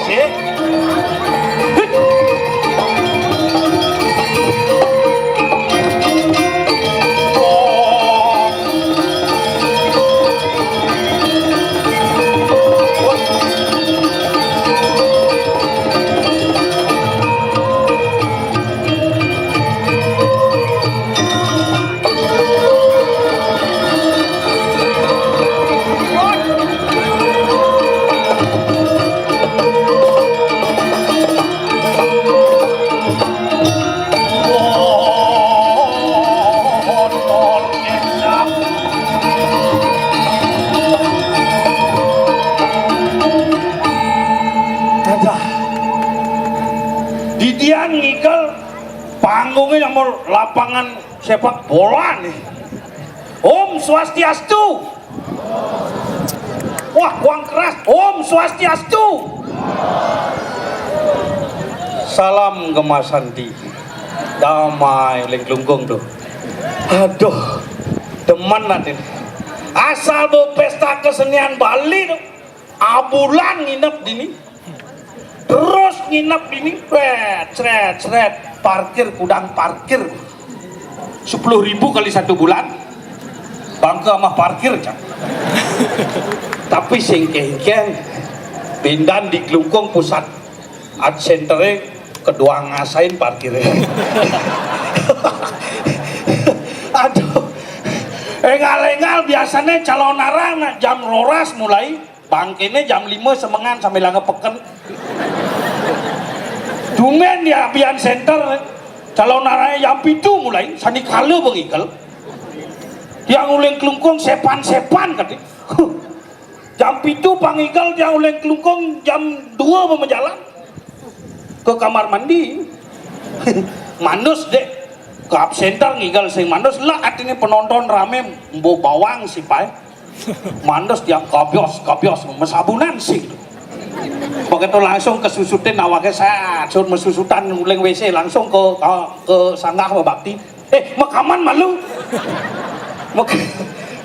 sih. Didian ngikel panggungnya yang mau lapangan sepak bola nih. Om Swastiastu. Wah, kurang keras. Om Swastiastu. Salam Gemasanti. Damai lenglunggung tuh. Aduh, demen nanti. Asal mau pesta kesenian Bali tuh. Abulan nginep di ini. Terus nginep ini, seret, parkir, kudang parkir 10.000 kali 1 bulan bangga sama parkir cak. Tapi singkeng pindan di Glungkung pusat art centernya kedua ngasain parkirnya. Aduh, engal-engal biasanya calon arang jam roras mulai bangkene jam 5 semengan sampai langga peken. Dumen di Abian Center calon arahnya jam 7 mulai sani kala bengikel yang uleng kelungkung sepan kan jam 7 pangikel yang uleng kelungkung jam 2 berjalan ke kamar mandi. Manus dek ke Ab Center ngigal sing manus lah artinya penonton rame mbo bawang sih pai manus yang kabios mesabunan sih. Begitu langsung kesusutin awaknya saya sur mesusutan uleng WC langsung ke sanggah bakti. Makaman malu.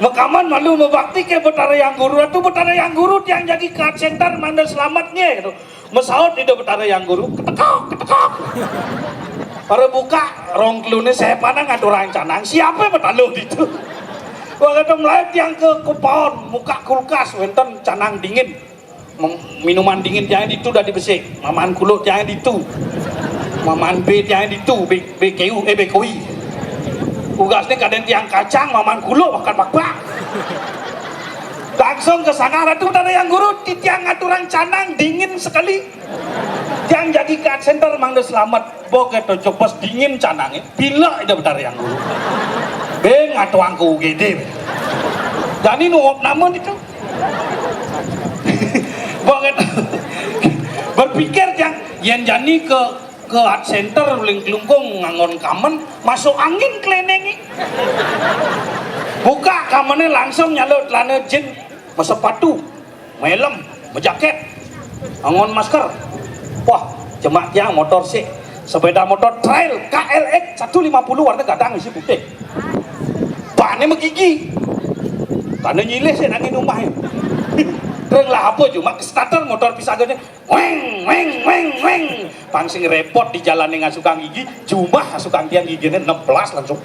Makaman malu bakti ke Betara Yang Guru itu Betara Yang Guru yang jadi art center mandal selamatnya gitu. Mesaut itu Betara Yang Guru ketekok. Para buka rong klune saya pandang ada rancangan siapa betalu itu. Begitu mulai yang ke kupon muka kulkas wenten canang dingin. Minuman dingin jangan itu udah dibesek, mamaan kulut jangan itu, mamaan B jangan itu, BKU, BKUI. Tugasnya kadang tiang kacang, mamaan kulut makan bakbak. Langsung ke sana itu ada yang guru, di tiang aturan canang dingin sekali. Yang jadi art center mangga selamat, begitu coba dingin canangnya, bila itu benar yang guru. Beng atau angku gede. Jadi nuop namun itu. Berpikir yang jani ke art center lingklungkung ngangon kamen masuk angin kelenengi buka kamennya langsung nyalur celana jin sepatu melem bejaket ngangon masker. Wah jemak yang motor sih sepeda motor trail KLX 150 warna gadang isi putih bannya megigi karena nyilih sih nangin rumahnya. Terus lah apa cuma starter motor pisah gede weng pangsing repot di jalan yang ngasukang gigi cuma ngasukang tiang giginya 16 langsung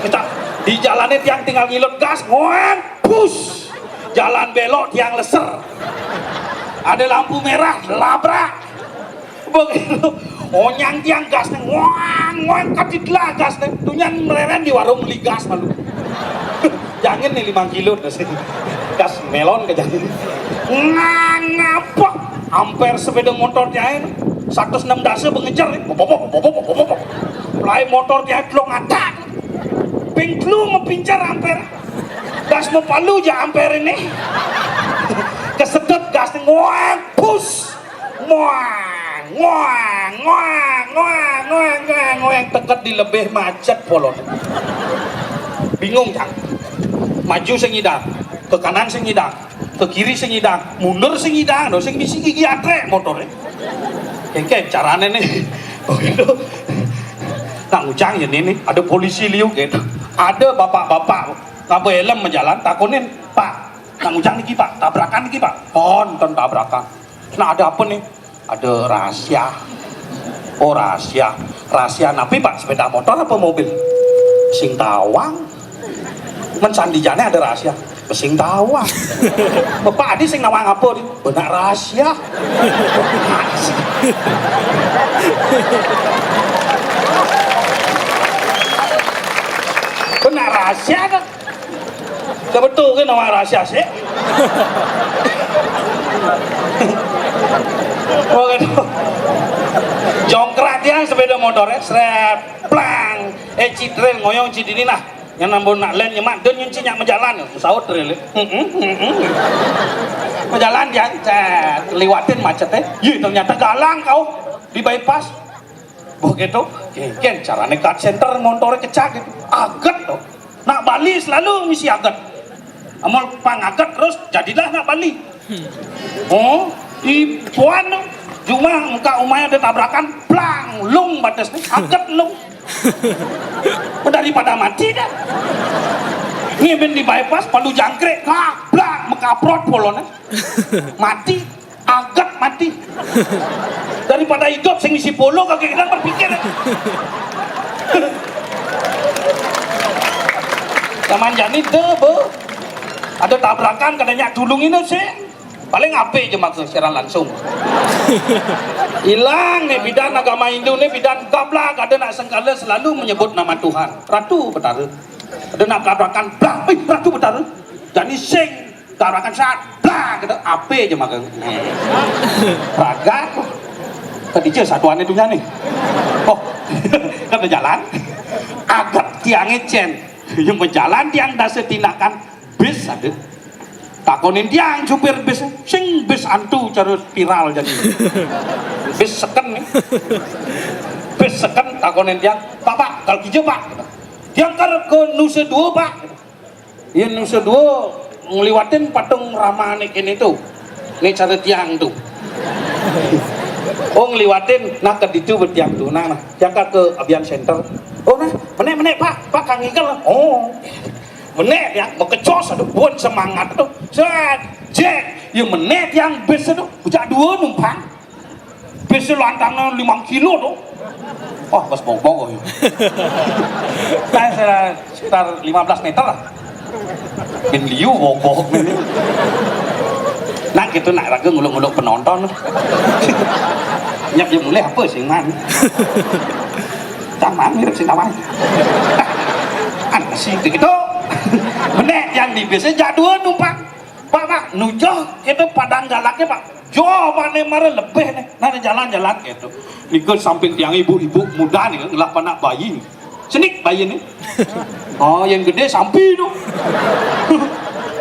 kecak di jalannya tiang tinggal ngilut gas ngoeng push jalan belok tiang leser ada lampu merah labrak begitu onyang tiang gasnya ngoeng katidlah gasnya tunyan meleren di warung beli gas malu. Jangan nih 5 kilo gas melon ke jangan ngapa ampere sepeda motornya 106 dasa mengejar mulai motornya telung atak pingklu mempincar ampere gas mempalu aja ampere ini kesedot gasnya ngoeng push ngoeng teket di lebih macet polon bingung kan maju sing ngidang ke kanan sing ngidang ke kiri sing ngidang mundur sing ngidang sing misi gigi atre motornya kayak caranya nih begitu Kang Ujang ya ini ada polisi liuk gitu ada bapak-bapak ngabe helm menjalan takunin Pak Kang Ujang niki Pak tabrakan niki Pak pon tabrakan Nah ada apa nih? Ada rahasia. Oh rahasia. Rahasia napi pak, sepeda motor apa mobil? Sing tawang. Mencandijane ada rahasia. Sing tawang. Bapak adi sing nawang apa nih? Benar rahasia. Benar rahasia kan? Kebetul kan nawang rahasia sih? Oh gitu. Jongkrak yang sepeda motornya srep plang cidren ngoyong cidini nah yang nambun nak len nyemak dan yang cinyak menjalan saut rele menjalan dia lewatin macetnya ternyata galang kau di bypass begitu kan caranya cut center motornya kecak gitu aget tuh nak Bali selalu misi aget amal pangaget terus jadilah nak Bali oh ibuan cuma muka umanya ada tabrakan plang lung batas nih aget lung daripada mati dah ngibin di bypass palu jangkrik plang mekaprot polonnya mati aget mati daripada hidup sing isi polo kaki kita berpikir zaman jani debe ada tabrakan katanya dulung ini sih paling ape aja maksud secara langsung hilang nih bidan agama Hindu nih bidan gablak ada nak sengkala selalu menyebut nama Tuhan Ratu Betara ada nak tabrakan blah Ratu Betara jadi sing tabrakan saat blah kata ape aja maksud raga kedija satuan itu nih oh kata jalan agak tiangnya cen yang berjalan tiang dasar tindakan bis ada takonin tiang supir bis sing bis antu cara viral jadi bis seken nih bis seken takonin tiang pak kalau hijau pak tiang ke Nusa Dua pak ya Nusa Dua ngeliwatin patung Rama ini tuh ini cara tiang tuh oh ngeliwatin nah ke itu bertiang tuh nah tiang ke Avian Center oh nah menek pak kang Igal oh menek yang bekecos aduh buat semangat tuh set cek yang menek yang bis itu bujak dua numpang bis lantangnya 5 kilo tuh oh pas bong-bong ya saya sekitar 15 meter lah bin liu bong-bong ini nah gitu nak raga nguluk-nguluk penonton nyap yang mulai apa sih man jangan mirip sih namanya sih gitu menek yang di biasa jadua numpang pak nujoh itu padang galaknya pak jauh mana marah lebih nih nah jalan-jalan gitu nikah samping tiang ibu-ibu muda nih ngelah panak bayi cenik bayi nih oh yang gede sampai tuh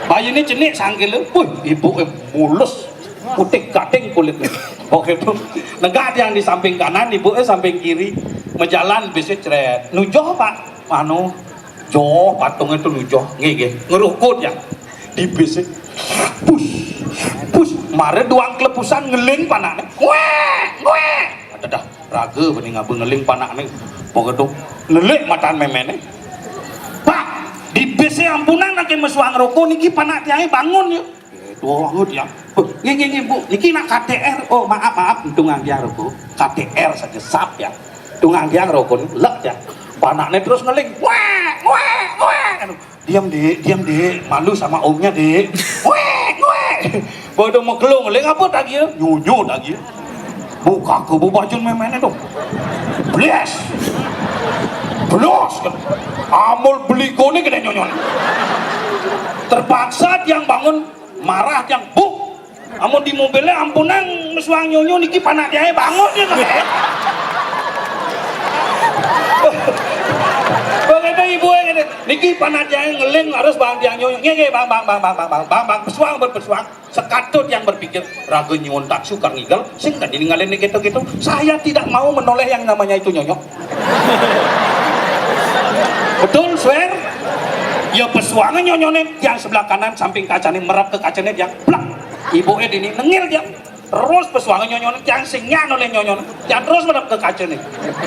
bayi ini cenik sangkil ibu mulus putih gading kulitnya oke tuh negara yang di samping kanan ibu samping kiri menjalan bisa ceret nujoh pak anu joh patung itu nujoh ngerukut ya di bis push mare doang kelepusan ngeling panaknya weh ada dah raga bening ngabe ngeling panaknya pokoknya tuh ngelik mataan memene pak di bis ampunan lagi mesuang rokok niki panak tiangnya bangun yuk itu banget ya nge bu niki nak KTR oh maaf tungang dia rokok KTR saja sap ya tungang dia rokok lek ya panaknya terus ngeling weh diam dek malu sama omnya dek weh bodoh mau kelung ngeling apa tadi nyunyu tadi buka ke bubajun memene tuh belos amul beli kone kena nyonyon terpaksa yang bangun marah yang amun di mobilnya ampunan mesuang nyonyo niki panak dia bangun dia bagaimana ibu niki panak dia ngeling harus bang dia nyonyo ngege bang berpesuang sekatut yang berpikir ragu nyuwun tak suka ngigal sing tadi ninggalin gitu saya tidak mau menoleh yang namanya itu nyonyok betul swear ya pesuangan nyonyonya yang sebelah kanan samping kacanya merap ke kacanya yang plak ibu ini nengil dia terus pesuangan nyonyonya yang singnya oleh nyonyonya yang terus merap ke kacanya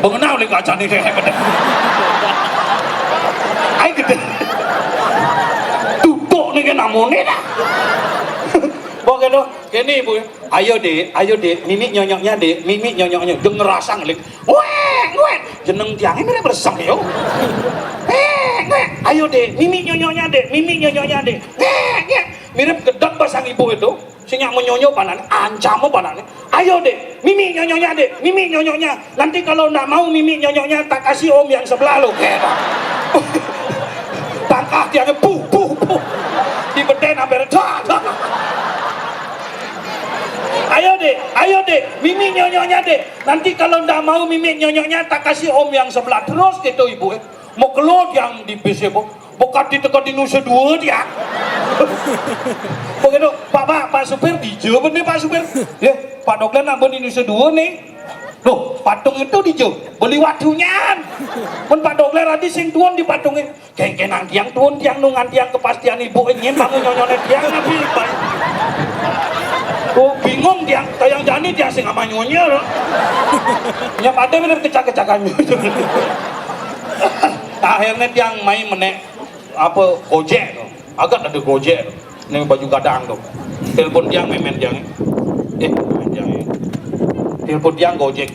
mengenal oleh kacanya ayo gede tutup nih namanya dah Pokoknya tuh, kini ibu, ayo dek, mimi nyonyoknya dek, mimi nyonyoknya, denger rasa ngelik, weh, jeneng tiangnya mirip bersem yo, ayo dek, mimi nyonyoknya dek, mirip gedek pasang ibu itu, sinyak menyonyok panan, ancam panan, ayo dek, mimi nyonyoknya, nanti kalau ndak mau mimi nyonyoknya tak kasih om yang sebelah lo, tangkah tiangnya puh, di beden hampir ayo dek, mimi nyonyoknya dek. Nanti kalau ndak mau mimi nyonyoknya tak kasih om yang sebelah. Terus gitu ibu, mau keluar yang di bis bu, bukan ditekan di Nusa Dua dia. Begitu, Pak supir dijawab nih Pak supir. Ya, Pak Dokter nambah di Nusa Dua nih. Loh, patung itu dijawab, beli wadunya. Pun Pak Dokter tadi sing tuan di patungnya. Kenang tiang tuan tiang nungan tiang kepastian ibu ingin bangun nyonyoknya tiang nabi. Oh bingung dia, tayang jani dia sing apa nyonya loh. Nyap ada bener kecak-kecakannya. Akhirnya dia main menek apa gojek tuh. Agak ada gojek tuh. Ini baju gadang tuh. Telepon dia memen dia. Memen dia. Telepon dia gojek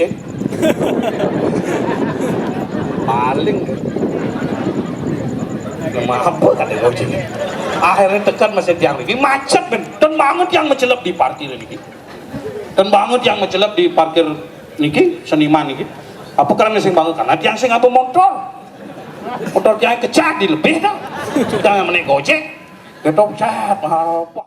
paling apa kata gojek. Akhirnya tekan masih tiang lagi macet ben dan banget yang mencelap di parkir ini dan banget yang mencelap di parkir niki seniman niki apa karena sing banget karena tiang sing apa motor tiang kecak di lebih kan jangan menek gojek ketok cat apa